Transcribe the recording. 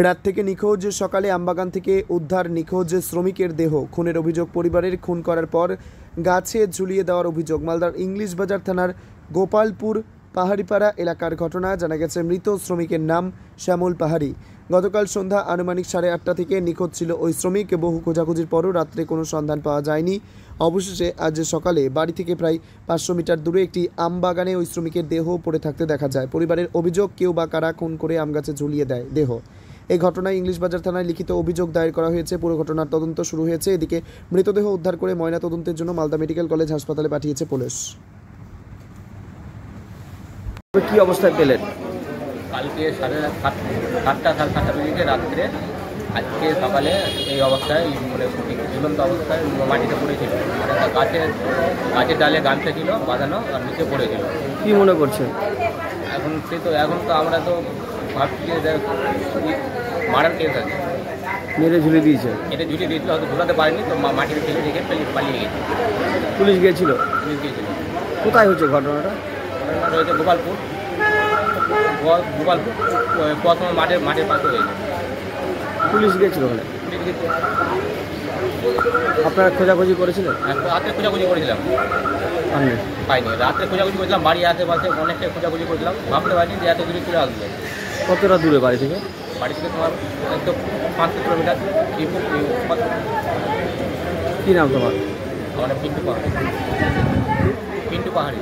রাত থেকে নিখোঁজ। সকালে আমবাগান থেকে উদ্ধার নিখোঁজ শ্রমিকের দেহ। খুনের অভিযোগ পরিবারের। খুন করার পর গাছে ঝুলিয়ে দেওয়ার অভিযোগ। মালদার ইংলিশ বাজার থানার গোপালপুর পাহাড়িপাড়া এলাকার ঘটনা। জানা গেছে মৃত শ্রমিকের নাম শ্যামল পাহাড়ি। গতকাল সন্ধ্যা আনুমানিক 8:30 থেকে নিখোঁজ ছিল ওই শ্রমিক। বহু খোঁজাখুঁজির পরও রাত্রে কোনো সন্ধান পাওয়া যায়নি। অবশেষে আজ সকালে বাড়ি থেকে প্রায় 500 মিটার দূরে একটি আমবাগানে ওই শ্রমিকের দেহ পড়ে থাকতে দেখা যায়। পরিবারের অভিযোগ, কেউ বা কারা খুন করে আমগাছে ঝুলিয়ে দেয় দেহ। এই ঘটনায় ইংলিশ বাজার থানায় লিখিত অভিযোগ দায়ের করা হয়েছে। পুরো ঘটনার তদন্ত শুরু হয়েছে। এদিকে মৃতদেহ উদ্ধার করে ময়না তদন্তের জন্য মালদা মেডিকেল কলেজ হাসপাতালে পাঠিয়েছে পুলিশ। কি অবস্থায় পেলেন? কালকে 7:30 বেজে রাত্রে, আজকে সকালে এই অবস্থায় মানে ঝুলন্ত অবস্থায় মাটিতে পড়েছিল। গাছের ডালে গামছা ছিল বাঁধানো আর নিচে পড়েছিল। কি মনে করছেন? এখন তো আমরা তো ভাবছি যে মারার কেস আছে। মেরে ঝুলিয়ে দিয়েছে? এটা ঝুলিয়ে দিয়েছিল, হয়তো ঝুলাতে পারেনি, তো মাটিতে ফেলে রেখে পালিয়ে গেছে। পুলিশ গিয়েছিল? পুলিশ গিয়েছিল। কোথায় হচ্ছে ঘটনাটা? রয়েছে গোপালপুর প্রথম মাঠের পাশে হয়েছে। পুলিশ গিয়েছিল ওখানে? পুলিশ গেছে। আপনারা খোঁজাখুঁজি করেছিলেন? রাত্রে খোঁজাখুঁজি করেছিলাম, পাইনি। রাত্রে খোঁজাখুঁজি করেছিলাম, বাড়ির আশেপাশে অনেকটাই খোঁজাখুঁজি করেছিলাম। ভাবতে পারিনি যে এত দূরে চলে আসবে। কতটা দূরে বাড়ি থেকে? বাড়ি থেকে তোমার একদম 500 কিলোমিটার। কী নাম তোমার? আমার পিন্টু পাহাড়ি।